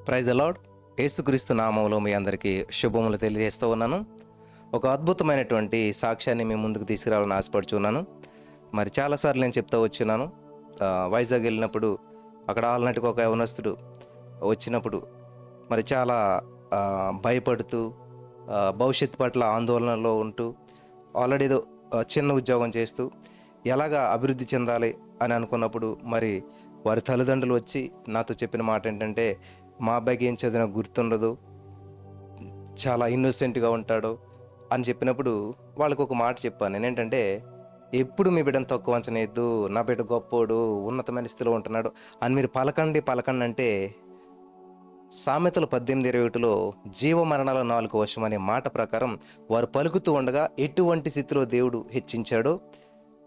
Praise the lord. యేసుక్రీస్తు నామంలో మీ అందరికీ శుభములు తెలియజేస్తూ ఉన్నాను. ఒక అద్భుతమైనటువంటి సాక్ష్యాన్ని మీ ముందుకు తీసుకురావాలని ఆశపడుచున్నాను. మరి చాలాసార్లు నేను చెప్తూ వచ్చున్నాను. వైజాగ్ వెళ్ళినప్పుడు అక్కడ ఆల్నాటికి ఒక యవనస్తుడు వచ్చినప్పుడు మరి చాలా భయపడుతూ భవిష్యత్తు పట్ల ఆందోళనలో ఉంటూ ఆల్రెడీ ఏదో చిన్న ఉద్యోగం చేస్తూ ఎలాగా అభివృద్ధి చెందాలి అని అనుకున్నప్పుడు మరి వారి తల్లిదండ్రులు వచ్చి నాతో చెప్పిన మాట ఏంటంటే, మా అబ్బాయికి ఏం చదివినా గుర్తుండదు, చాలా ఇన్నోసెంట్గా ఉంటాడు అని చెప్పినప్పుడు వాళ్ళకు ఒక మాట చెప్పాను. నేనేంటంటే, ఎప్పుడు మీ బిడ్డను తక్కువ అంచనేయద్దు, నా బిడ్డ గొప్పోడు, ఉన్నతమైన స్థితిలో ఉంటున్నాడు అని మీరు పలకండి అంటే సామెతలు 18:21లో జీవ మరణాల నాలుగు వశం అనే మాట ప్రకారం వారు పలుకుతూ ఉండగా ఎటువంటి స్థితిలో దేవుడు హెచ్చించాడో,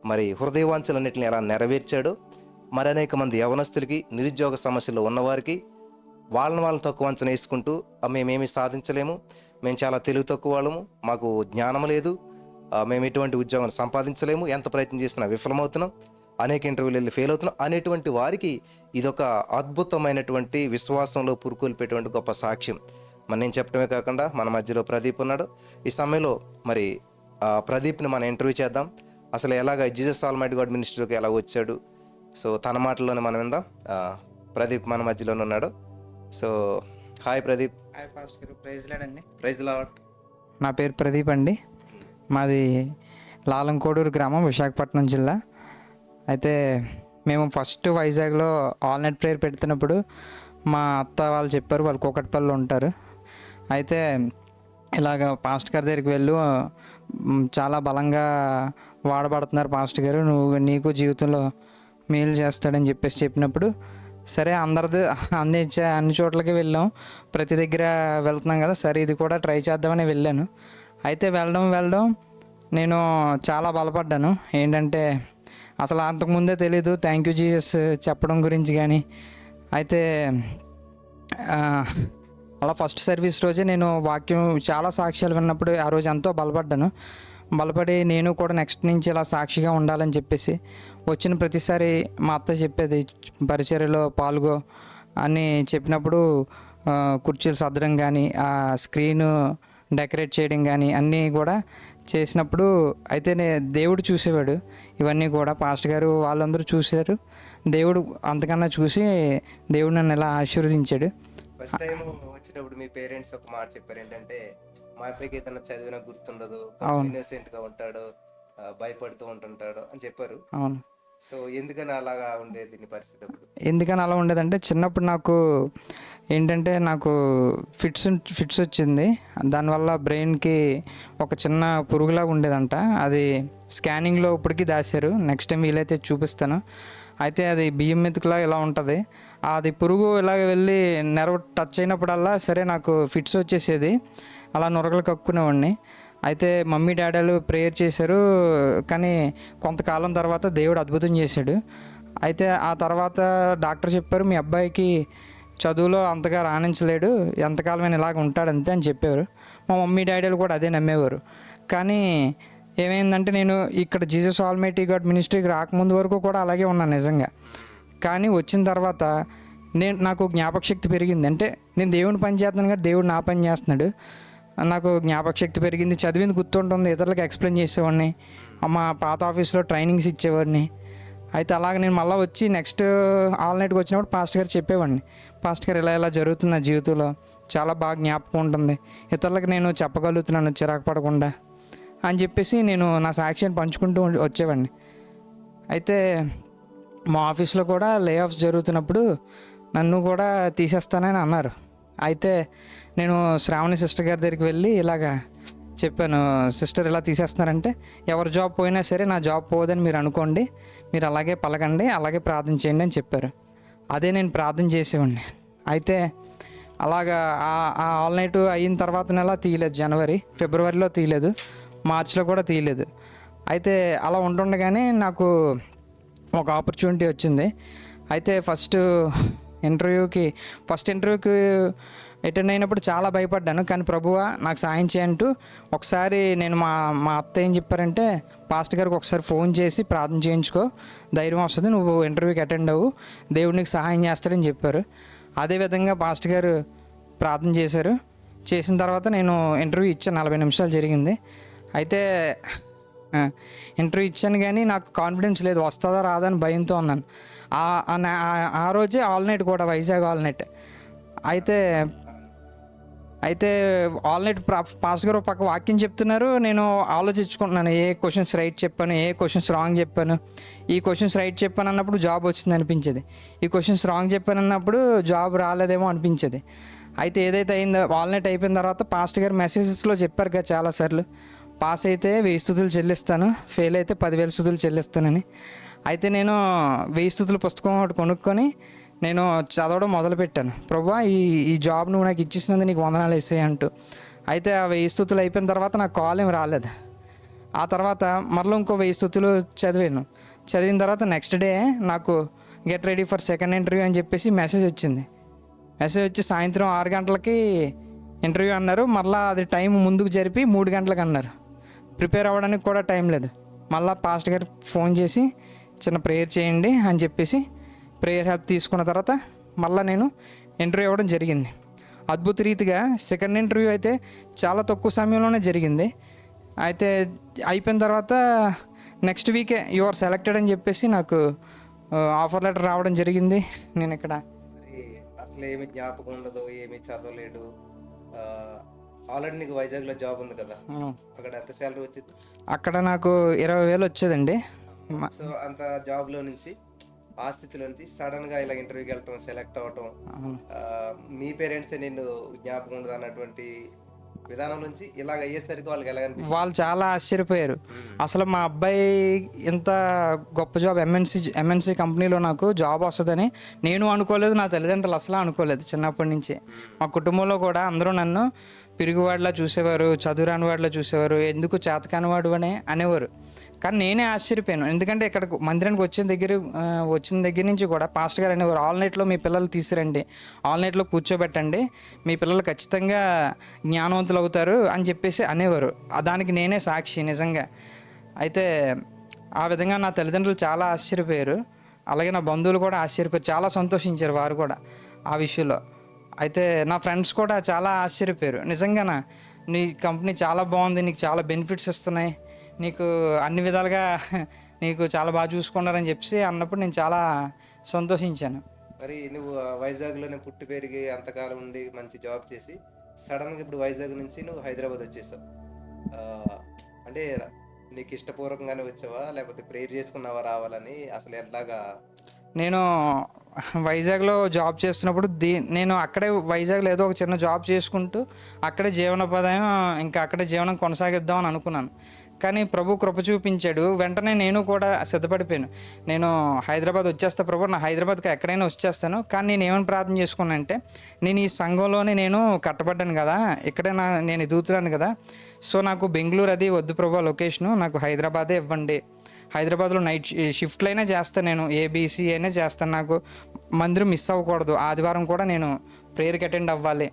మరి హృదయవాంఛలన్నింటినీ ఎలా నెరవేర్చాడో, మరి అనేక మంది యవనస్తులకి నిరుద్యోగ సమస్యలు ఉన్నవారికి వాళ్ళని తక్కువ అంచనా వేసుకుంటూ మేమేమి సాధించలేము, మేము చాలా తెలివి తక్కువ వాళ్ళము, మాకు జ్ఞానం లేదు, మేము ఎటువంటి ఉద్యోగం సంపాదించలేము, ఎంత ప్రయత్నం చేసినా విఫలమవుతున్నాం, అనేక ఇంటర్వ్యూలు వెళ్ళి ఫెయిల్ అవుతున్నాం అనేటువంటి వారికి ఇదొక అద్భుతమైనటువంటి విశ్వాసంలో పురుకొల్పేటువంటి గొప్ప సాక్ష్యం. మరి నేను చెప్పడమే కాకుండా మన మధ్యలో ప్రదీప్ ఉన్నాడు. ఈ సమయంలో మరి ప్రదీప్ని మనం ఇంటర్వ్యూ చేద్దాం. అసలు ఎలాగ జీసస్ ఆల్మైటీ గాడ్ మినిస్ట్రీకి ఎలా వచ్చాడు, సో తన మాటల్లోనే మనం విందాం. ప్రదీప్ మన మధ్యలోనే ఉన్నాడు. So hi Pradeep. Hi pastor గారు, ప్రైజ్ లార్డ్ అండి. Praise Lord. నా పేరు ప్రదీప్ అండి. మాది లాలంకోడూరు గ్రామం, విశాఖపట్నం జిల్లా. అయితే మేము ఫస్ట్ వైజాగ్లో ఆల్ నైట్ ప్రేయర్ పెడుతున్నప్పుడు మా అత్త వాళ్ళు చెప్పారు, వాళ్ళు కూకట్పల్లిలో ఉంటారు. అయితే ఇలాగ పాస్టర్ గారి దగ్గరికి వెళ్ళు, చాలా బలంగా వాడబడుతున్నారు పాస్టర్ గారు, నీకు జీవితంలో మేలు చేస్తాడని చెప్పినప్పుడు సరే అన్ని చోట్లకి వెళ్ళాం, ప్రతి దగ్గర వెళ్తున్నాం కదా, సరే ఇది కూడా ట్రై చేద్దామని వెళ్ళాను. అయితే వెళ్ళడం నేను చాలా బలపడ్డాను. ఏంటంటే అసలు అంతకుముందే తెలీదు థ్యాంక్ యూ జీసస్ చెప్పడం గురించి కానీ. అయితే అలా ఫస్ట్ సర్వీస్ రోజే నేను వాక్యం చాలా సాక్ష్యాలు విన్నప్పుడు ఆ రోజు ఎంతో బలపడి నేను కూడా నెక్స్ట్ నుంచి ఇలా సాక్షిగా ఉండాలని చెప్పేసి వచ్చిన ప్రతిసారి మా అత్త చెప్పేది, పరిచర్యలో పాల్గొ అని చెప్పినప్పుడు కుర్చీలు సర్దడం కానీ, ఆ స్క్రీను డెకరేట్ చేయడం కానీ అన్నీ కూడా చేసినప్పుడు అయితే దేవుడు చూసేవాడు. ఇవన్నీ కూడా పాస్టర్ గారు వాళ్ళందరూ చూశారు. దేవుడు అంతకన్నా చూసి దేవుడు నన్ను ఇలా ఆశీర్వదించాడు. ఫస్ట్ టైం వచ్చినప్పుడు మీ పేరెంట్స్ ఒక మాట చెప్పారు, ఏంటంటే మా అబ్బాయికి ఏదైనా చదివినా గుర్తుండదు, ఇన్నోసెంట్ గా ఉంటాడు, భయపడుతూ ఉంటుంటాడు అని చెప్పారు. అవును. సో ఎందుకని అలాగా ఉండేది నీ పరిస్థితి? ఎందుకని అలా ఉండేదంటే, చిన్నప్పుడు నాకు ఏంటంటే ఫిట్స్ వచ్చింది. దానివల్ల బ్రెయిన్కి ఒక చిన్న పురుగులాగా ఉండేదంట. అది స్కానింగ్లో ఇప్పటికీ దాశారు, నెక్స్ట్ టైం వీలైతే చూపిస్తాను. అయితే అది బియ్యం మెతుకులా ఇలా ఉంటుంది. అది పురుగు ఇలాగ వెళ్ళి నెరవ టచ్ అయినప్పుడల్లా సరే నాకు ఫిట్స్ వచ్చేసేది, అలా నొరగలు కక్కునేవాడిని. అయితే మమ్మీ డాడీలు ప్రేయర్ చేశారు, కానీ కొంతకాలం తర్వాత దేవుడు అద్భుతం చేశాడు. అయితే ఆ తర్వాత డాక్టర్ చెప్పారు, మీ అబ్బాయికి చదువులో అంతగా రాణించలేడు, ఎంతకాలమైనా ఇలాగ ఉంటాడంతే అని చెప్పారు. మా మమ్మీ డాడీలు కూడా అదే నమ్మేవారు. కానీ ఏమైందంటే, నేను ఇక్కడ జీసస్ ఆల్మైటీ గాడ్ మినిస్ట్రీకి రాకముందు వరకు కూడా అలాగే ఉన్నాను నిజంగా. కానీ వచ్చిన తర్వాత నాకు జ్ఞాపక శక్తి పెరిగింది. అంటే నేను దేవుని పని చేస్తున్నాను కానీ దేవుడు నా పని చేస్తున్నాడు. నాకు జ్ఞాపక శక్తి పెరిగింది, చదివింది గుర్తుంటుంది, ఇతరులకు ఎక్స్ప్లెయిన్ చేసేవాడిని, మా పాత ఆఫీస్లో ట్రైనింగ్స్ ఇచ్చేవాడిని. అయితే అలాగ నేను మళ్ళీ వచ్చి నెక్స్ట్ ఆల్ నైట్కి వచ్చినప్పుడు పాస్టర్ గారు చెప్పేవాడిని, పాస్టర్ గారు ఇలా జరుగుతుంది నా జీవితంలో, చాలా బాగా జ్ఞాపకం ఉంటుంది, ఇతరులకు నేను చెప్పగలుగుతున్నాను చిరాకు పడకుండా అని చెప్పేసి నేను నా సాక్ష్యాన్ని పంచుకుంటూ వచ్చేవాడిని. అయితే మా ఆఫీస్లో కూడా లే ఆఫ్స్ జరుగుతున్నప్పుడు నన్ను కూడా తీసేస్తానని అన్నారు. అయితే నేను శ్రావణి సిస్టర్ గారి దగ్గరికి వెళ్ళి ఇలాగా చెప్పాను, సిస్టర్ ఇలా తీసేస్తున్నారంటే ఎవరి జాబ్ పోయినా సరే నా జాబ్ పోదని మీరు అనుకోండి, మీరు అలాగే పలకండి, అలాగే ప్రార్థన చేయండి అని చెప్పారు. అదే నేను ప్రార్థన చేసేవాడిని. అయితే అలాగా ఆ ఆల్ నైట్ అయిన తర్వాత నెల తీయలేదు, ఫిబ్రవరిలో తీయలేదు, మార్చిలో కూడా తీయలేదు. అయితే అలా ఉంటుండగానే నాకు ఒక ఆపర్చునిటీ వచ్చింది. అయితే ఫస్ట్ ఇంటర్వ్యూకి అటెండ్ అయినప్పుడు చాలా భయపడ్డాను. కానీ ప్రభువా నాకు సాయం చేయంటూ ఒకసారి నేను మా అత్త ఏం చెప్పారంటే, పాస్టర్ గారికి ఒకసారి ఫోన్ చేసి ప్రార్థన చేయించుకో, ధైర్యం వస్తుంది, నువ్వు ఇంటర్వ్యూకి అటెండ్ అవ్వు, దేవుడు నీకు సహాయం చేస్తాడని చెప్పారు. అదేవిధంగా పాస్టర్ గారు ప్రార్థన చేశారు. చేసిన తర్వాత నేను ఇంటర్వ్యూ ఇచ్చాను. 40 నిమిషాలు జరిగింది. అయితే ఇంటర్వ్యూ ఇచ్చాను కానీ నాకు కాన్ఫిడెన్స్ లేదు, వస్తుందా రాదా అని భయంతో ఉన్నాను. ఆ రోజే ఆల్ నైట్ కూడా, వైజాగ్ ఆల్ నైట్. అయితే ఆల్ నైట్ పాస్టర్ గారు పక్క వాక్యం చెప్తున్నారు. నేను ఆలోచించుకుంటున్నాను, ఏ క్వశ్చన్స్ రైట్ చెప్పాను, ఏ క్వశ్చన్స్ రాంగ్ చెప్పాను. ఈ క్వశ్చన్స్ రైట్ చెప్పాను అన్నప్పుడు జాబ్ వచ్చింది అనిపించేది, ఈ క్వశ్చన్స్ రాంగ్ చెప్పాను అన్నప్పుడు జాబ్ రాలేదేమో అనిపించేది. అయితే ఏదైతే అయిందో ఆల్ నైట్ అయిపోయిన తర్వాత పాస్టర్ గారు మెసేజెస్లో చెప్పారు కదా చాలాసార్లు, పాస్ అయితే 1000 స్తుతులు చెల్లిస్తాను, ఫెయిల్ అయితే 10,000 స్తుతులు చెల్లిస్తానని. అయితే నేను 1000 స్తుతుల పుస్తకం ఒకటి కొనుక్కొని నేను చదవడం మొదలుపెట్టాను. ప్రభువా, ఈ జాబ్ నువ్వు నాకు ఇచ్చేసినందుకు నీకు వందనాలు వేసాయి అంటూ. అయితే ఆ 1000 స్తుతులు అయిపోయిన తర్వాత నాకు కాల్ ఏం రాలేదు. ఆ తర్వాత మరలా ఇంకో 1000 స్తుతులు చదివిన తర్వాత నెక్స్ట్ డే నాకు get ready for second interview అని చెప్పేసి మెసేజ్ వచ్చింది. మెసేజ్ వచ్చి సాయంత్రం 6 గంటలకి ఇంటర్వ్యూ అన్నారు. మళ్ళీ అది టైం ముందుకు జరిపి 3 గంటలకు అన్నారు. ప్రిపేర్ అవ్వడానికి కూడా టైం లేదు. మళ్ళీ పాస్టర్ గారు ఫోన్ చేసి చిన్న ప్రేయర్ చేయండి అని చెప్పేసి ప్రేయర్ హెల్ప్ తీసుకున్న తర్వాత మళ్ళీ నేను ఇంటర్వ్యూ అవ్వడం జరిగింది. అద్భుత రీతిగా సెకండ్ ఇంటర్వ్యూ అయితే చాలా తక్కువ సమయంలోనే జరిగింది. అయితే అయిపోయిన తర్వాత నెక్స్ట్ వీకే యు ఆర్ సెలెక్టెడ్ అని చెప్పేసి నాకు ఆఫర్ లెటర్ రావడం జరిగింది. నేను ఇక్కడ అసలు ఏమి జ్ఞాపకం ఉండదు, ఏమి చదవలేడు. ఆల్రెడీ నీకు వైజాగ్లో జాబ్ ఉంది కదా, అక్కడ ఎంత శాలరీ వచ్చింది? అక్కడ నాకు 20,000 వచ్చేదండి. సో అంత జాబ్లో నుంచి, ఆ స్థితిలో నుంచి సడన్గా ఇలా ఇంటర్వ్యూకి వెళ్ళటం, సెలెక్ట్ అవ్వటం, మీ పేరెంట్సే నిన్ను జ్ఞాపకం ఉండదు అన్నటువంటి విధానం నుంచి ఇలాగ అయ్యేసరికి వాళ్ళకి ఎలా అనిపించింది? వాళ్ళు చాలా ఆశ్చర్యపోయారు. అసలు మా అబ్బాయి ఇంత గొప్ప జాబ్ ఎంఎన్సీ కంపెనీలో నాకు జాబ్ వస్తుందని నేను అనుకోలేదు, నా తల్లిదండ్రులు అసలు అనుకోలేదు. చిన్నప్పటి నుంచి మా కుటుంబంలో కూడా అందరూ నన్ను పిరుగువాడిలా చూసేవారు, చదువురాని వాడిలా చూసేవారు, ఎందుకు చేతకాని వాడు అని అనేవారు. కానీ నేనే ఆశ్చర్యపోయాను. ఎందుకంటే ఇక్కడ మందిరానికి వచ్చిన దగ్గర నుంచి కూడా పాస్టర్ గారు అనేవారు, ఆల్ నైట్లో మీ పిల్లలు తీసుకురండి, ఆల్ నైట్లో కూర్చోబెట్టండి, మీ పిల్లలు ఖచ్చితంగా జ్ఞానవంతులు అవుతారు అని చెప్పేసి అనేవారు. దానికి నేనే సాక్షి నిజంగా. అయితే ఆ విధంగా నా తల్లిదండ్రులు చాలా ఆశ్చర్యపోయారు. అలాగే నా బంధువులు కూడా ఆశ్చర్యపోయారు, చాలా సంతోషించారు వారు కూడా ఆ విషయంలో. అయితే నా ఫ్రెండ్స్ కూడా చాలా ఆశ్చర్యపోయారు. నిజంగానా నీ కంపెనీ చాలా బాగుంది, నీకు చాలా బెనిఫిట్స్ ఇస్తున్నాయి, నీకు అన్ని విధాలుగా నీకు చాలా బాగా చూసుకున్నారని చెప్పి అన్నప్పుడు నేను చాలా సంతోషించాను. మరి నువ్వు వైజాగ్లోనే పుట్టి పెరిగి అంతకాలం ఉండి మంచి జాబ్ చేసి సడన్గా ఇప్పుడు వైజాగ్ నుంచి నువ్వు హైదరాబాద్ వచ్చేసావు. అంటే నీకు ఇష్టపూర్వకంగానే వచ్చావా, లేకపోతే ప్రేయర్ చేసుకున్నావా రావాలని? అసలు ఎట్లాగా? నేను వైజాగ్లో జాబ్ చేస్తున్నప్పుడు నేను అక్కడే వైజాగ్లో ఏదో ఒక చిన్న జాబ్ చేసుకుంటూ అక్కడే జీవనోపాధ్యాయం, ఇంకా అక్కడే జీవనం కొనసాగిద్దామని అనుకున్నాను. కానీ ప్రభు కృప చూపించాడు. వెంటనే నేను కూడా సిద్ధపడిపోయాను. నేను హైదరాబాద్ వచ్చేస్తా ప్రభు, నా హైదరాబాద్కి ఎక్కడైనా వచ్చేస్తాను. కానీ నేను ఏమని ప్రార్థన చేసుకున్నానంటే, నేను ఈ సంఘంలోనే నేను కట్టబడ్డాను కదా, ఇక్కడే నేను ఎదుగుతున్నాను కదా, సో నాకు బెంగళూరు అది వద్దు ప్రభు లొకేషను, నాకు హైదరాబాదే ఇవ్వండి. హైదరాబాద్లో నైట్ షిఫ్ట్లు అయినా చేస్తాను, నేను ఏబీసీ అయినా చేస్తాను, నాకు మందిరం మిస్ అవ్వకూడదు, ఆదివారం కూడా నేను ప్రేయర్కి అటెండ్ అవ్వాలి,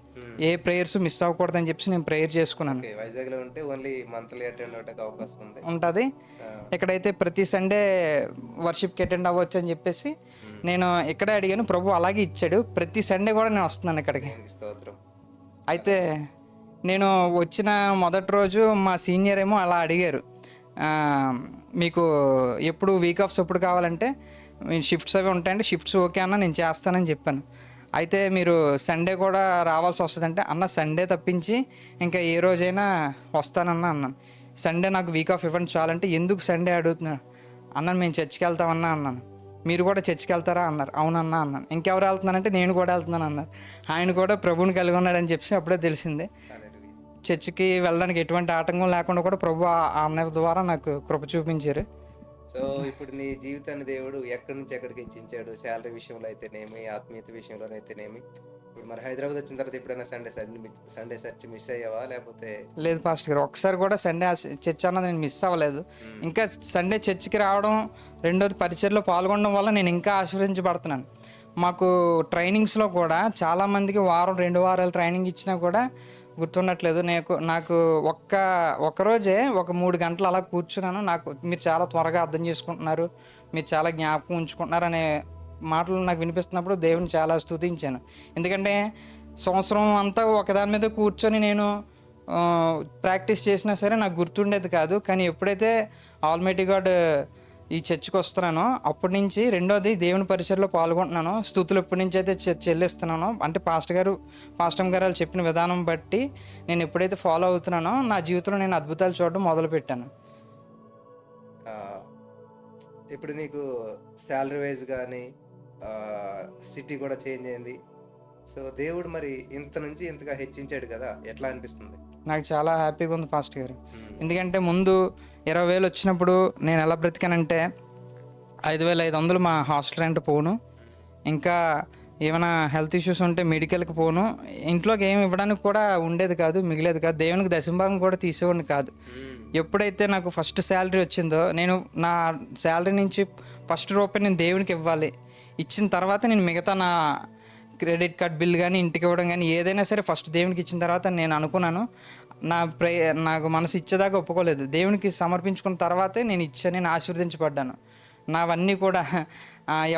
ఏ ప్రేయర్స్ మిస్ అవ్వకూడదు అని చెప్పి నేను ప్రేయర్ చేసుకున్నాను. వైజాగ్లో ఉంటే ఓన్లీ మంత్లీ అటెండ్ అవ్వడానికి అవకాశం ఉంటుంది. ఇక్కడైతే ప్రతి సండే వర్షిప్కి అటెండ్ అవ్వచ్చు అని చెప్పేసి నేను ఇక్కడే అడిగాను. ప్రభు అలాగే ఇచ్చాడు. ప్రతి సండే కూడా నేను వస్తున్నాను ఇక్కడికి. అయితే నేను వచ్చిన మొదటి రోజు మా సీనియర్ ఏమో అలా అడిగారు, మీకు ఎప్పుడు వీక్ ఆఫ్స్ ఎప్పుడు కావాలంటే షిఫ్ట్స్ అవి ఉంటాయండి, షిఫ్ట్స్ ఓకే అన్న నేను చేస్తానని చెప్పాను. అయితే మీరు సండే కూడా రావాల్సి వస్తుందంటే, అన్న సండే తప్పించి ఇంకా ఏ రోజైనా వస్తానన్నా అన్నాను. సండే నాకు వీక్ ఆఫ్ ఇవ్వండి చాలంటే, ఎందుకు సండే అడుగుతున్నాడు అన్నాను. మేము చర్చికి వెళ్తామన్నా అన్నాను. మీరు కూడా చర్చికి వెళ్తారా అన్నారు. అవునన్నా అన్నాను. ఇంకెవరు వెళ్తున్నానంటే, నేను కూడా వెళ్తున్నాను అన్నారు. ఆయన కూడా ప్రభువుని కలిగి ఉన్నాడని చెప్పి అప్పుడే తెలిసిందే. చర్చికి వెళ్ళడానికి ఎటువంటి ఆటంకం లేకుండా కూడా ప్రభు ఆ అన్న ద్వారా నాకు కృప చూపించారు. సో ఇప్పుడు నీ జీవితాన్ని దేవుడు ఎక్కడి నుంచి ఎక్కడికి ఇచ్చించాడు, శాలరీ విషయంలో అయితేనేమి, ఆత్మీయత విషయంలోనైతేనేమి. ఇప్పుడు మరి హైదరాబాద్ వచ్చిన తర్వాత ఎప్పుడైనా సండే చర్చ్ మిస్ అయ్యావా లేకపోతే? లేదు పాస్టర్ గారు, ఒకసారి కూడా సండే చర్చ్ అన్నది నేను మిస్ అవ్వలేదు. ఇంకా సండే చర్చికి రావడం, రెండోది పరిచర్లో పాల్గొనడం వల్ల నేను ఇంకా ఆశీర్వదించబడుతున్నాను. మాకు ట్రైనింగ్స్లో కూడా చాలామందికి వారం 2 వారాలు ట్రైనింగ్ ఇచ్చినా కూడా గుర్తుండట్లేదు. నాకు ఒక్కరోజే ఒక 3 గంటలు అలా కూర్చున్నాను. నాకు మీరు చాలా త్వరగా అర్థం చేసుకుంటున్నారు, మీరు చాలా జ్ఞాపకం ఉంచుకుంటున్నారు అనే మాటలు నాకు వినిపిస్తున్నప్పుడు దేవుని చాలా స్తుతించాను. ఎందుకంటే సంవత్సరం అంతా ఒకదాని మీద కూర్చొని నేను ప్రాక్టీస్ చేసినా సరే నాకు గుర్తుండేది కాదు. కానీ ఎప్పుడైతే ఆల్మైటీ గాడ్ ఈ చర్చికి వస్తున్నానో అప్పటి నుంచి, రెండోది దేవుని పరిచయలో పాల్గొంటున్నాను, స్తుతులు ఎప్పటి నుంచి అయితే చెల్లిస్తున్నానో, అంటే పాస్టమ్ గారు వాళ్ళు చెప్పిన విధానం బట్టి నేను ఎప్పుడైతే ఫాలో అవుతున్నానో నా జీవితంలో నేను అద్భుతాలు చూడడం మొదలుపెట్టాను. ఇప్పుడు నీకు శాలరీ వైజ్ కానీ సిటీ కూడా చేంజ్ అయింది. సో దేవుడు మరి ఇంత నుంచి ఇంతగా హెచ్చించాడు కదా, ఎట్లా అనిపిస్తుంది? నాకు చాలా హ్యాపీగా ఉంది పాస్టర్ గారు. ఎందుకంటే ముందు 20,000 వచ్చినప్పుడు నేను ఎలా బ్రతికానంటే 5,500 మా హాస్టల్ రెంట్ పోను, ఇంకా ఏమైనా హెల్త్ ఇష్యూస్ ఉంటే మెడికల్కి పోను, ఇంట్లోకి ఏమి ఇవ్వడానికి కూడా ఉండేది కాదు, మిగిలేదు కాదు, దేవునికి దశంభాగం కూడా తీసేవాడిని కాదు. ఎప్పుడైతే నాకు ఫస్ట్ శాలరీ వచ్చిందో నేను నా శాలరీ నుంచి ఫస్ట్ రూపాయి నేను దేవునికి ఇవ్వాలి, ఇచ్చిన తర్వాత నేను మిగతా నా క్రెడిట్ కార్డ్ బిల్ కానీ ఇంటికి ఇవ్వడం కానీ ఏదైనా సరే ఫస్ట్ దేవునికి ఇచ్చిన తర్వాత నేను అనుకున్నాను. నాకు మనసు ఇచ్చేదాకా ఒప్పుకోలేదు, దేవునికి సమర్పించుకున్న తర్వాతే నేను ఇచ్చాను, నేను ఆశీర్వదించబడ్డాను. నావన్నీ కూడా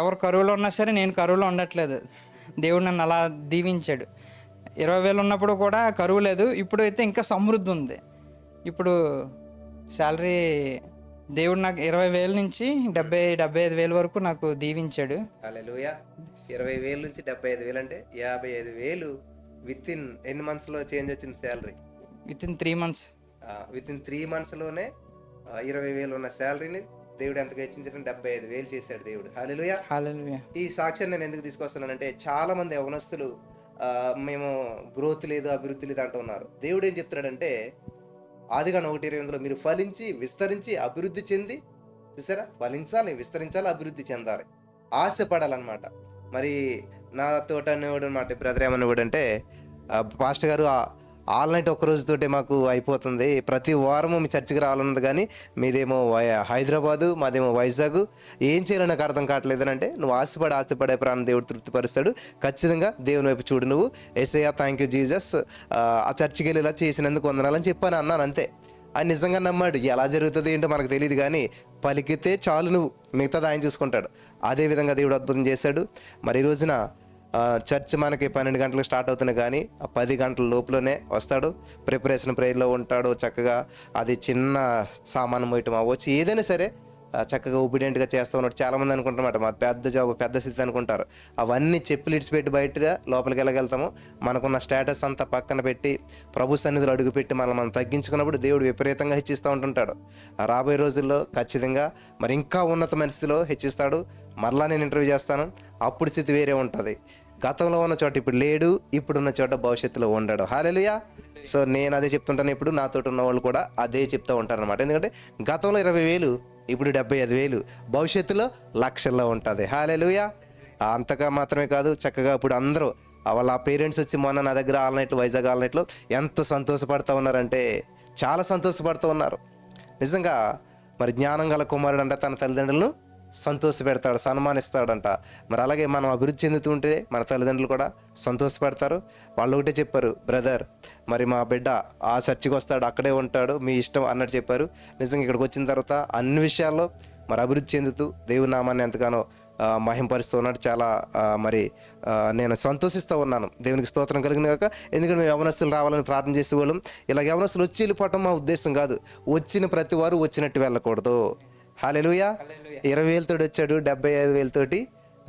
ఎవరు కరువులో ఉన్నా సరే నేను కరువులో ఉండట్లేదు, దేవుడు నన్ను అలా దీవించాడు. 20,000 ఉన్నప్పుడు కూడా కరువు లేదు, ఇప్పుడు అయితే ఇంకా సమృద్ధి ఉంది. ఇప్పుడు శాలరీ దేవుడు నాకు 20,000 నుంచి 75,000 వరకు నాకు దీవించాడు. హల్లెలూయా. 20,000 నుంచి 75,000 అంటే 55,000 విత్ ఇన్ ఎన్ని మంత్స్లో చేంజ్ వచ్చింది salary? With in 3 months. With in 3 monthsలోనే 20,000 ఉన్న శాలరీని దేవుడు ఎంతగా హెచ్చించడం 75,000 చేశాడు దేవుడు. హల్లెలూయా. హల్లెలూయా. ఈ సాక్ష్యాన్ని నేను ఎందుకు తీసుకొస్తున్నానంటే చాలా మంది యవనస్తులు మేము గ్రోత్ లేదు, అభివృద్ధి లేదు అంటూ ఉన్నారు. దేవుడు ఏం చెప్తున్నాడంటే ఆదికాండం 1:28లో మీరు ఫలించి విస్తరించి అభివృద్ధి చెంది, చూసారా, ఫలించాలి, విస్తరించాలి, అభివృద్ధి చెందాలి, ఆశపడాలన్నమాట. మరి నా తోట అనేవాడు అనమాట బ్రదర్ ఏమనేవాడు అంటే, పాస్టర్ గారు ఆల్ నైట్ ఒక్క రోజుతోటే మాకు అయిపోతుంది, ప్రతి వారము మీ చర్చికి రావాలన్నది, కానీ మీదేమో హైదరాబాదు, మాదేమో వైజాగ్, ఏం చేయాలో నాకు అర్థం కావట్లేదు అని అంటే, నువ్వు ఆశపడే ప్రాణం దేవుడు తృప్తిపరుస్తాడు, ఖచ్చితంగా దేవుని వైపు చూడు, నువ్వు యేసయ్యా థ్యాంక్ యూ జీసస్, ఆ చర్చికి వెళ్ళి ఇలా చేసినందుకు వందనాలని చెప్పాను అన్నాను అంతే. ఆయన నిజంగా నమ్మాడు. ఎలా జరుగుతుంది ఏంటో మనకు తెలియదు, కానీ పలికితే చాలు, నువ్వు మిగతాది ఆయన చూసుకుంటాడు. అదేవిధంగా దేవుడు అద్భుతం చేశాడు. మరి ఈ రోజున చర్చ్ మనకి 12 గంటలకు స్టార్ట్ అవుతుంది, కానీ ఆ 10 గంటల లోపలనే వస్తాడు, ప్రిపరేషన్ ప్రేయర్లో ఉంటాడు చక్కగా. అది చిన్న సామాను మోయటం అవ్వచ్చు, ఏదైనా సరే చక్కగా ఒబీడియంట్గా చేస్తూ ఉన్నాడు. చాలామంది అనుకుంటారన్నమాట మా పెద్ద జాబ్, పెద్ద స్థితి అనుకుంటారు. అవన్నీ చెప్పులు ఇడిచిపెట్టి బయటగా లోపలికి వెళ్ళగలుగుతాము. మనకున్న స్టేటస్ అంతా పక్కన పెట్టి ప్రభు సన్నిధిలో అడుగుపెట్టి మనం తగ్గించుకున్నప్పుడు దేవుడు విపరీతంగా హెచ్చిస్తూ ఉంటుంటాడు. రాబోయే రోజుల్లో ఖచ్చితంగా మరి ఇంకా ఉన్నతమైన స్థితిలో హెచ్చిస్తాడు. మరలా నేను ఇంటర్వ్యూ చేస్తాను, అప్పుడు స్థితి వేరే ఉంటుంది. గతంలో ఉన్న చోట ఇప్పుడు లేడు, ఇప్పుడున్న చోట భవిష్యత్తులో ఉండడు. హల్లెలూయా. సో నేను అదే చెప్తుంటాను, ఇప్పుడు నాతో ఉన్న వాళ్ళు కూడా అదే చెప్తూ ఉంటారు అనమాట. ఎందుకంటే గతంలో 20,000, ఇప్పుడు 75,000, భవిష్యత్తులో లక్షల్లో ఉంటుంది. హల్లెలూయా. అంతగా మాత్రమే కాదు, చక్కగా ఇప్పుడు అందరూ వాళ్ళ పేరెంట్స్ వచ్చి మొన్న నా దగ్గర ఆల్ నైట్, వైజాగ్ ఆల్ నైట్లో ఎంత సంతోషపడుతూ ఉన్నారంటే చాలా సంతోషపడుతూ ఉన్నారు. నిజంగా మరి జ్ఞానం గల కుమారుడు అంటే తన తల్లిదండ్రులను సంతోషపెడతాడు, సన్మానిస్తాడంట. మరి అలాగే మనం అభివృద్ధి చెందుతుంటే మన తల్లిదండ్రులు కూడా సంతోషపడతారు. వాళ్ళు ఒకటే చెప్పారు, బ్రదర్ మరి మా బిడ్డ ఆ చర్చికి వస్తాడు, అక్కడే ఉంటాడు, మీ ఇష్టం అన్నట్టు చెప్పారు. నిజంగా ఇక్కడికి వచ్చిన తర్వాత అన్ని విషయాల్లో మరి అభివృద్ధి చెందుతూ దేవుని నామాన్ని ఎంతగానో మహింపరుస్తూ ఉన్నాడు. చాలా మరి నేను సంతోషిస్తూ ఉన్నాను. దేవునికి స్తోత్రం కలిగిన కాక. ఎందుకంటే మేము యవనస్తులు రావాలని ప్రార్థన చేసేవాళ్ళం. ఇలా యవనస్తులు వచ్చి వెళ్ళిపోవటం మా ఉద్దేశం కాదు. వచ్చిన ప్రతి వారు వచ్చినట్టు వెళ్ళకూడదు. హల్లెలూయా. 20,000 తోటి వచ్చాడు, 75,000 తోటి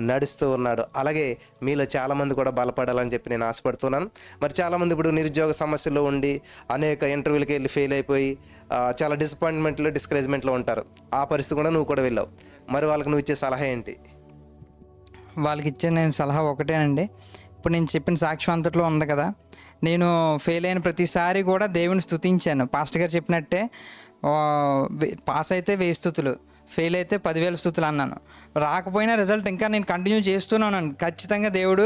నడుస్తూ ఉన్నాడు. అలాగే మీలో చాలామంది కూడా బలపడాలని చెప్పి నేను ఆశపడుతున్నాను. మరి చాలామంది ఇప్పుడు నిరుద్యోగ సమస్యల్లో ఉండి అనేక ఇంటర్వ్యూలకి వెళ్ళి ఫెయిల్ అయిపోయి చాలా డిసప్పాయింట్మెంట్లో, డిస్కరేజ్మెంట్లో ఉంటారు. ఆ పరిస్థితి కూడా నువ్వు కూడా వెళ్ళావు. మరి వాళ్ళకి నువ్వు ఇచ్చే సలహా ఏంటి? వాళ్ళకి ఇచ్చే నేను సలహా ఒకటేనండి. ఇప్పుడు నేను చెప్పిన సాక్ష్యం అంతట్లో ఉంది కదా, నేను ఫెయిల్ అయిన ప్రతిసారి కూడా దేవుని స్తుతించాను. పాస్టర్ గారు చెప్పినట్టే పాస్ అయితే 1000 స్తుతులు, ఫెయిల్ అయితే 10,000 స్తుతులు అన్నాను. రాకపోయినా రిజల్ట్ ఇంకా నేను కంటిన్యూ చేస్తున్నాను. ఖచ్చితంగా దేవుడు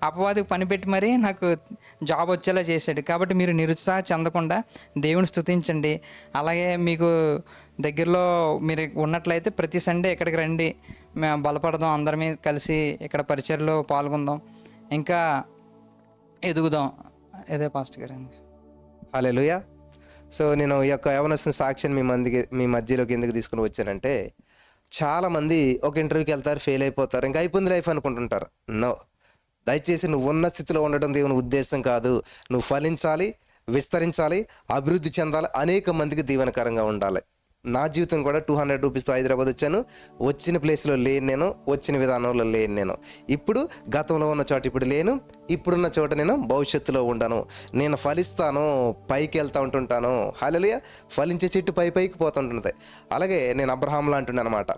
అపవాదికి పనిపెట్టి మరీ నాకు జాబ్ వచ్చేలా చేశాడు. కాబట్టి మీరు నిరుత్సాహ చెందకుండా దేవుని స్తుతించండి. అలాగే మీకు దగ్గరలో మీరు ఉన్నట్లయితే ప్రతి సండే ఇక్కడికి రండి, మేము బలపడదాం, అందరమే కలిసి ఇక్కడ పరిచర్లో పాల్గొందాం, ఇంకా ఎదుగుదాం. ఇదే పాస్టర్ గారు అండి. హల్లెలూయా. సో నేను ఈ యొక్క యవనస్తుని సాక్ష్యాన్ని మీ మధ్యలోకి ఎందుకు తీసుకుని వచ్చానంటే, చాలామంది ఒక ఇంటర్వ్యూకి వెళ్తారు, ఫెయిల్ అయిపోతారు, ఇంకా అయిపోయింది లైఫ్ అనుకుంటుంటారు. నో, దయచేసి నువ్వు ఉన్న స్థితిలో ఉండడం దేవుని ఉద్దేశం కాదు. నువ్వు ఫలించాలి, విస్తరించాలి, అభివృద్ధి చెందాలి, అనేక మందికి దీవెనకరంగా ఉండాలి. నా జీవితం కూడా 200 రూపీస్తో హైదరాబాద్ వచ్చాను. వచ్చిన ప్లేస్లో లేను నేను, వచ్చిన విధానంలో లేను నేను. ఇప్పుడు గతంలో ఉన్న చోట ఇప్పుడు లేను, ఇప్పుడున్న చోట నేను భవిష్యత్తులో ఉండను. నేను ఫలిస్తాను, పైకి వెళ్తూ ఉంటుంటాను. హల్లెలూయా. ఫలించే చెట్టు పైకి పోతుంటుంది. అలాగే నేను అబ్రహాం లాంటున్నాను అనమాట.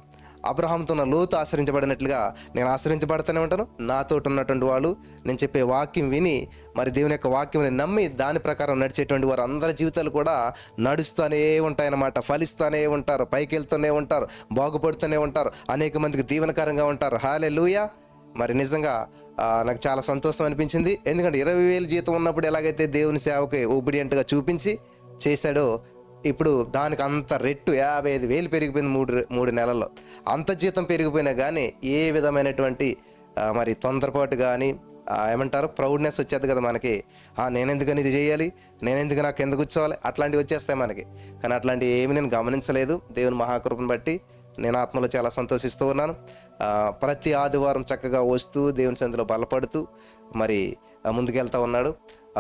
అబ్రహాంతో ఉన్న లోతు ఆశ్రయించబడినట్లుగా నేను ఆశ్రయించబడుతూనే ఉంటాను. నాతో ఉన్నటువంటి వాళ్ళు నేను చెప్పే వాక్యం విని, మరి దేవుని యొక్క వాక్యం నమ్మి దాని ప్రకారం నడిచేటువంటి వారు అందరి జీవితాలు కూడా నడుస్తూనే ఉంటాయన్నమాట. ఫలిస్తూనే ఉంటారు, పైకి వెళ్తూనే ఉంటారు, బాగుపడుతూనే ఉంటారు, అనేక మందికి దీవెనకరంగా ఉంటారు. హల్లెలూయా. మరి నిజంగా నాకు చాలా సంతోషం అనిపించింది. ఎందుకంటే 20,000 జీతం ఉన్నప్పుడు ఎలాగైతే దేవుని సేవకి ఒబిడియంట్గా చూపించి చేశాడో, ఇప్పుడు దానికి అంత రెట్టు 55,000 పెరిగిపోయింది మూడు నెలల్లో. అంత జీతం పెరిగిపోయినా కానీ ఏ విధమైనటువంటి మరి తొందరపాటు కానీ ఏమంటారు ప్రౌడ్నెస్ వచ్చేది కదా మనకి. నేనెందుకని ఇది చేయాలి, నేనెందుకు నాకు ఎందుకు కూర్చోవాలి, అట్లాంటివి వచ్చేస్తాయి మనకి. కానీ అట్లాంటివి ఏమి నేను గమనించలేదు. దేవుని మహాకృపను బట్టి నేను ఆత్మలో చాలా సంతోషిస్తూ ఉన్నాను. ప్రతి ఆదివారం చక్కగా వస్తూ దేవుని సన్నిధిలో బలపడుతూ మరి ముందుకెళ్తా ఉన్నాడు.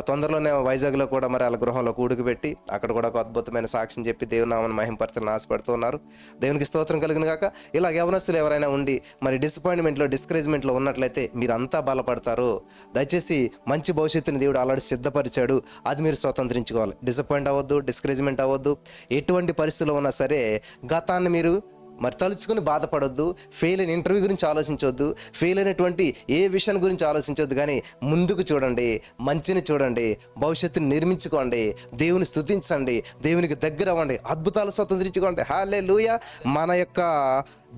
తొందరలోనే వైజాగ్లో కూడా మరి వాళ్ళ గృహంలో కూడుకు పెట్టి అక్కడ కూడా ఒక అద్భుతమైన సాక్ష్యం చెప్పి దేవుని నామని మహింపరచాలని ఆశపడుతూ ఉన్నారు. దేవునికి స్తోత్రం కలిగిన కాక. ఇలా యవనస్తులు ఎవరైనా ఉండి మరి డిసప్పాయింట్మెంట్లో, డిస్కరేజ్మెంట్లో ఉన్నట్లయితే మీరంతా బలపడతారు. దయచేసి మంచి భవిష్యత్తుని దేవుడు ఆల్రెడీ సిద్ధపరిచాడు, అది మీరు స్వతంత్రించుకోవాలి. డిసప్పాయింట్ అవ్వద్దు, డిస్కరేజ్మెంట్ అవ్వద్దు. ఎటువంటి పరిస్థితుల్లో ఉన్నా సరే గతాన్ని మీరు మరి తలుచుకుని బాధపడొద్దు. ఫెయిల్ అయిన ఇంటర్వ్యూ గురించి ఆలోచించవద్దు, ఫెయిల్ అయినటువంటి ఏ విషయం గురించి ఆలోచించవద్దు. కానీ ముందుకు చూడండి, మంచిని చూడండి, భవిష్యత్తుని నిర్మించుకోండి, దేవుని స్తుతించండి, దేవునికి దగ్గర అవ్వండి, అద్భుతాలు స్వతంత్రించుకోండి. హల్లెలూయా. మన యొక్క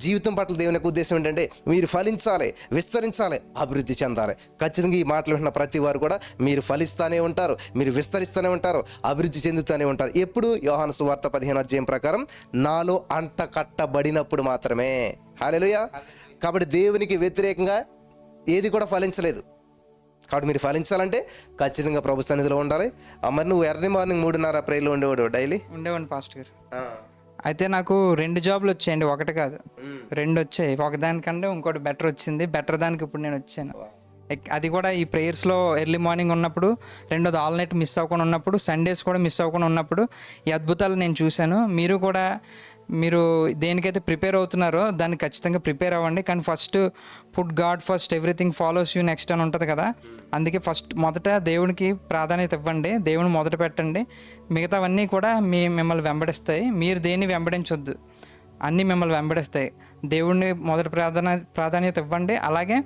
జీవితం పట్ల దేవుని యొక్క ఉద్దేశం ఏంటంటే మీరు ఫలించాలి, విస్తరించాలి, అభివృద్ధి చెందాలి. ఖచ్చితంగా ఈ మాటలు వింటున్న ప్రతి వారు కూడా మీరు ఫలిస్తూనే ఉంటారు, మీరు విస్తరిస్తూనే ఉంటారు, అభివృద్ధి చెందుతూనే ఉంటారు. ఎప్పుడు? యోహాను సువార్త 15వ అధ్యాయం ప్రకారం నాలో అంట కట్టబడినప్పుడు మాత్రమే. హల్లెలూయా. కాబట్టి దేవునికి వ్యతిరేకంగా ఏది కూడా ఫలించలేదు. కాబట్టి మీరు ఫలించాలంటే ఖచ్చితంగా ప్రభు సన్నిధిలో ఉండాలి. మరి నువ్వు ఎర్లీ మార్నింగ్ 3:30 ప్రేయర్లో ఉండేవాడు డైలీ? ఉండేవాడిని పాస్టర్ గారు. అయితే నాకు 2 జాబ్లు వచ్చాయండి, ఒకటి కాదు 2 వచ్చాయి. ఒకదానికంటే ఇంకోటి బెటర్ వచ్చింది. బెటర్ దానికి ఇప్పుడు నేను వచ్చాను. అది కూడా ఈ ప్రేయర్స్లో ఎర్లీ మార్నింగ్ ఉన్నప్పుడు, రెండోది ఆల్ నైట్ మిస్ అవ్వకుండా ఉన్నప్పుడు, సండేస్ కూడా మిస్ అవ్వకుండా ఉన్నప్పుడు ఈ అద్భుతాలు నేను చూశాను. మీరు కూడా మీరు దేనికైతే ప్రిపేర్ అవుతున్నారో దాన్ని ఖచ్చితంగా ప్రిపేర్ అవ్వండి. కానీ first put God first, everything follows you next అని ఉంటుంది కదా. అందుకే మొదట దేవునికి ప్రాధాన్యత ఇవ్వండి, దేవుని మొదట పెట్టండి. మిగతావన్నీ కూడా మిమ్మల్ని వెంబడిస్తాయి. మీరు దేన్ని వెంబడించొద్దు, అన్నీ మిమ్మల్ని వెంబడిస్తాయి. దేవుడిని మొదటి ప్రాధాన్యత ఇవ్వండి. అలాగే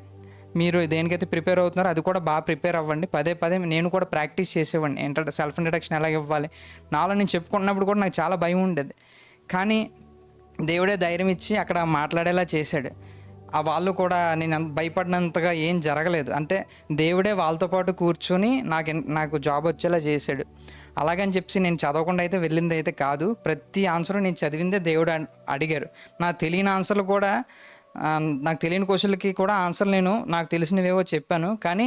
మీరు దేనికైతే ప్రిపేర్ అవుతున్నారో అది కూడా బాగా ప్రిపేర్ అవ్వండి. పదే నేను కూడా ప్రాక్టీస్ చేసేవాడిని. ఏంటంటే సెల్ఫ్ ఇంట్రడక్షన్ ఎలాగ ఇవ్వాలి, నాలో నేను చెప్పుకున్నప్పుడు కూడా నాకు చాలా భయం ఉండేది. కానీ దేవుడే ధైర్యం ఇచ్చి అక్కడ మాట్లాడేలా చేశాడు. వాళ్ళు కూడా నేను భయపడినంతగా ఏం జరగలేదు. అంటే దేవుడే వాళ్ళతో పాటు కూర్చొని నాకు జాబ్ వచ్చేలా చేశాడు. అలాగని చెప్పి నేను చదవకుండా అయితే వెళ్ళింది అయితే కాదు. ప్రతి ఆన్సర్ నేను చదివిందే దేవుడు అడిగారు. నాకు తెలియని ఆన్సర్లు కూడా, నాకు తెలియని క్వశ్చన్లకి కూడా ఆన్సర్లు నాకు తెలిసినవేవో చెప్పాను. కానీ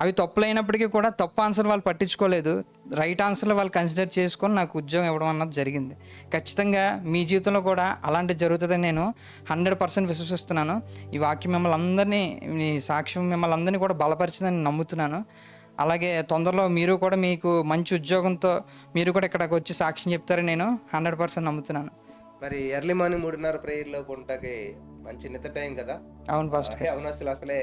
అవి తప్పులైనప్పటికీ కూడా తప్పు ఆన్సర్ వాళ్ళు పట్టించుకోలేదు. రైట్ ఆన్సర్లు వాళ్ళు కన్సిడర్ చేసుకొని నాకు ఉద్యోగం ఇవ్వడం అన్నది జరిగింది. ఖచ్చితంగా మీ జీవితంలో కూడా అలాంటివి జరుగుతుందని నేను 100% విశ్వసిస్తున్నాను. ఈ వాక్యం మిమ్మల్ని అందరినీ, ఈ సాక్ష్యం మిమ్మల్ని అందరినీ కూడా బలపరిచిందని నమ్ముతున్నాను. అలాగే తొందరలో మీరు కూడా మీకు మంచి ఉద్యోగంతో మీరు కూడా ఇక్కడికి వచ్చి సాక్ష్యం చెప్తారని నేను 100% నమ్ముతున్నాను. మరి ఎర్లీ మార్నింగ్ 3:30 ప్రేయర్లో కొంటాకి మంచి నిద్ర టైం కదా. అవును ఫస్ట్. అవును, అసలే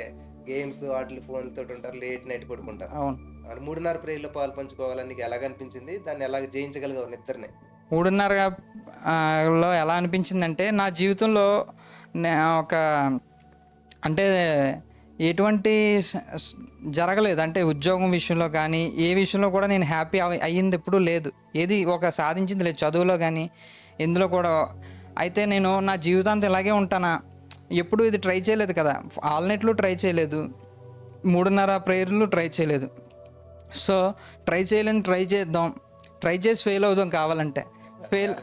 గేమ్స్ వాటి ఫోన్లతో ఉంటారు, లేట్ నైట్ పడుకుంటారు. అవును. మరి 3:30 ప్రేయర్లో పాలు పంచుకోవాలని నీకు ఎలాగ అనిపించింది? దాన్ని ఎలాగ జయించగలిగావు నిద్రని? 3:30లో ఎలా అనిపించిందంటే, నా జీవితంలో ఒక అంటే ఎటువంటి జరగలేదు. అంటే ఉద్యోగం విషయంలో కానీ ఏ విషయంలో కూడా నేను హ్యాపీ అయ్యింది ఎప్పుడూ లేదు. ఏది ఒక సాధించింది లేదు, చదువులో కానీ ఎందులో కూడా. అయితే నేను నా జీవితాంతం ఇలాగే ఉంటానా? ఎప్పుడు ఇది ట్రై చేయలేదు కదా. ఆల్నెట్లు ట్రై చేయలేదు, 3:30 ప్రేయర్లు ట్రై చేయలేదు. సో ట్రై చేద్దాం, ట్రై చేసి ఫెయిల్ అవుదాం కావాలంటే. ఫెయిల్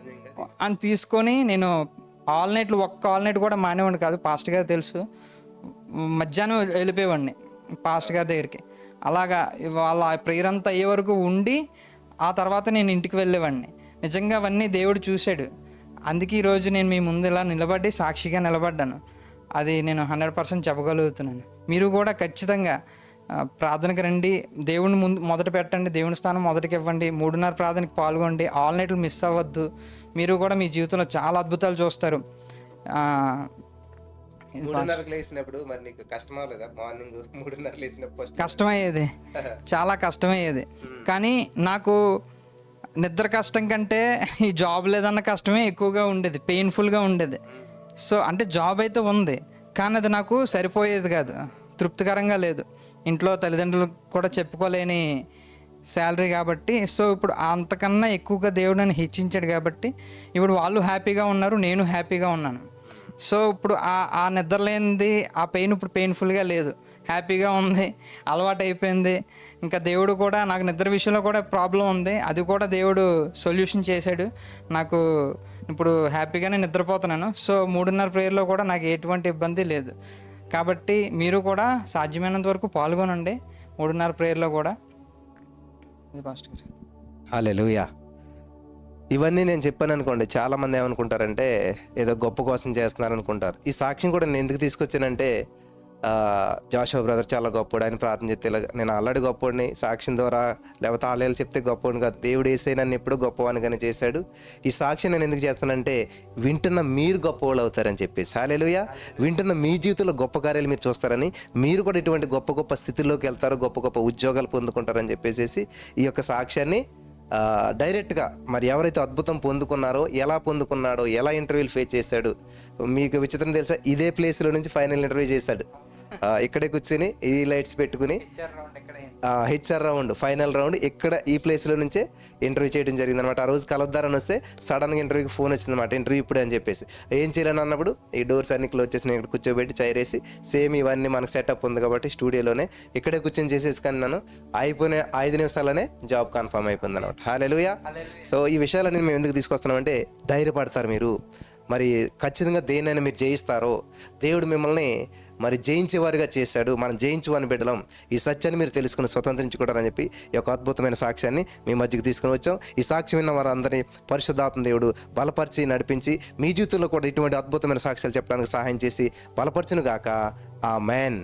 అని తీసుకొని నేను ఒక్క ఆల్ నైట్ కూడా మానేవాడిని కాదు. పాస్టర్ గారు తెలుసు, మధ్యాహ్నం వెళ్ళిపోయేవాడిని పాస్టర్ గారి దగ్గరికి. అలాగా వాళ్ళ ప్రేయర్ అంతా అయ్యే వరకు ఉండి ఆ తర్వాత నేను ఇంటికి వెళ్ళేవాడిని. నిజంగా అవన్నీ దేవుడు చూశాడు. అందుకే ఈరోజు నేను మీ ముందు ఇలా నిలబడి సాక్షిగా నిలబడ్డాను. అది నేను 100% చెప్పగలుగుతున్నాను. మీరు కూడా ఖచ్చితంగా ప్రార్థనకు రండి, దేవుని ముందు మొదట పెట్టండి, దేవుని స్థానం మొదటికి ఇవ్వండి, 3:30 ప్రార్థనకి పాల్గొండి, ఆల్ నైట్లు మిస్ అవ్వద్దు. మీరు కూడా మీ జీవితంలో చాలా అద్భుతాలు చూస్తారు. 3:30కి లేచినప్పుడు మరి నీకు కష్టమా లేదా? మార్నింగ్ 3:30 లేచినప్పుడు కష్టమయ్యేది, చాలా కష్టమయ్యేది. కానీ నాకు నిద్ర కష్టం కంటే ఈ జాబ్ లేదన్న కష్టమే ఎక్కువగా ఉండేది, పెయిన్ఫుల్గా ఉండేది. సో అంటే జాబ్ అయితే ఉంది, కానీ అది నాకు సరిపోయేది కాదు, తృప్తికరంగా లేదు. ఇంట్లో తల్లిదండ్రులు కూడా చెప్పుకోలేని శాలరీ కాబట్టి. సో ఇప్పుడు అంతకన్నా ఎక్కువగా దేవుడు నన్ను హెచ్చించాడు కాబట్టి ఇప్పుడు వాళ్ళు హ్యాపీగా ఉన్నారు, నేను హ్యాపీగా ఉన్నాను. సో ఇప్పుడు ఆ నిద్ర లేనిది ఆ పెయిన్ ఇప్పుడు పెయిన్ఫుల్గా లేదు, హ్యాపీగా ఉంది, అలవాటు అయిపోయింది. ఇంకా దేవుడు కూడా నాకు నిద్ర విషయంలో కూడా ప్రాబ్లం ఉంది, అది కూడా దేవుడు సొల్యూషన్ చేశాడు. నాకు ఇప్పుడు హ్యాపీగానే నిద్రపోతున్నాను. సో 3:30 ప్రేయర్లో కూడా నాకు ఎటువంటి ఇబ్బంది లేదు. కాబట్టి మీరు కూడా సాధ్యమైనంత వరకు పాల్గొనండి 3:30 ప్రేయర్లో కూడా. ఇది పాస్టర్ గారు. హల్లెలూయా. ఇవన్నీ నేను చెప్పాను అనుకోండి, చాలామంది ఏమనుకుంటారంటే ఏదో గొప్ప కోసం చేస్తున్నారు అనుకుంటారు. ఈ సాక్ష్యం కూడా నేను ఎందుకు తీసుకొచ్చానంటే, జాషువా బ్రదర్ చాలా గొప్పవాడు, ఆయన ప్రార్థన చేస్తే నేను ఆల్రెడీ గొప్పవాడిని, సాక్ష్యం ద్వారా లేకపోతే ఆలయాలు చెప్తే గొప్పవాడిని కాదు, దేవుడు వేసే నన్ను ఎప్పుడూ గొప్పవానిగానే చేశాడు. ఈ సాక్ష్యం నేను ఎందుకు చేస్తానంటే వింటున్న మీరు గొప్పవాళ్ళు అవుతారని చెప్పేసి. హల్లెలూయా. వింటున్న మీ జీవితంలో గొప్ప కార్యాలు మీరు చూస్తారని, మీరు కూడా ఇటువంటి గొప్ప గొప్ప స్థితిలోకి వెళ్తారు, గొప్ప గొప్ప ఉద్యోగాలు పొందుకుంటారని చెప్పేసి ఈ యొక్క సాక్ష్యాన్ని డైరెక్ట్గా మరి ఎవరైతే అద్భుతం పొందుకున్నారో, ఎలా పొందుకున్నాడో, ఎలా ఇంటర్వ్యూలు ఫేస్ చేశాడు, మీకు విచిత్రం తెలుసా, ఇదే ప్లేస్లో నుంచి ఫైనల్ ఇంటర్వ్యూ చేశాడు. ఇక్కడే కూర్చుని ఈ లైట్స్ పెట్టుకుని హెచ్ఆర్ రౌండ్, ఫైనల్ రౌండ్ ఇక్కడ ఈ ప్లేస్లో నుంచే ఇంటర్వ్యూ చేయడం జరిగింది అనమాట. ఆ రోజు కలుద్దారని వస్తే సడన్గా ఇంటర్వ్యూకి ఫోన్ వచ్చిందన్నమాట, ఇంటర్వ్యూ ఇప్పుడే అని చెప్పేసి. ఏం చేయాలని అన్నప్పుడు ఈ డోర్స్ అన్ని క్లోజ్ చేసి నేను ఇక్కడ కూర్చోబెట్టి చైరేసి, సేమ్ ఇవన్నీ మనకు సెటప్ ఉంది కాబట్టి స్టూడియోలోనే ఇక్కడే కూర్చొని చేసేసుకొని నన్ను అయిపోయిన 5 నిమిషాలనే జాబ్ కన్ఫర్మ్ అయిపోయింది అనమాట. హల్లెలూయా. సో ఈ విషయాలన్నీ మేము ఎందుకు తీసుకొస్తున్నామంటే ధైర్యపడతారు మీరు, మరి ఖచ్చితంగా దేన్నైనా మీరు జయిస్తారో, దేవుడు మిమ్మల్ని మరి జయించేవారిగా చేశాడు. మనం జయించువాని బిడ్డలం, ఈ సత్యాన్ని మీరు తెలుసుకుని స్వతంత్రించుకుంటారని చెప్పి ఈ యొక్క అద్భుతమైన సాక్ష్యాన్ని మీ మధ్యకి తీసుకుని వచ్చాం. ఈ సాక్ష్యం విన్న వారందరినీ పరిశుద్ధాత్మ దేవుడు బలపరిచి నడిపించి మీ జీవితంలో కూడా ఇటువంటి అద్భుతమైన సాక్ష్యాలు చెప్పడానికి సహాయం చేసి బలపరచును గాక. ఆమేన్.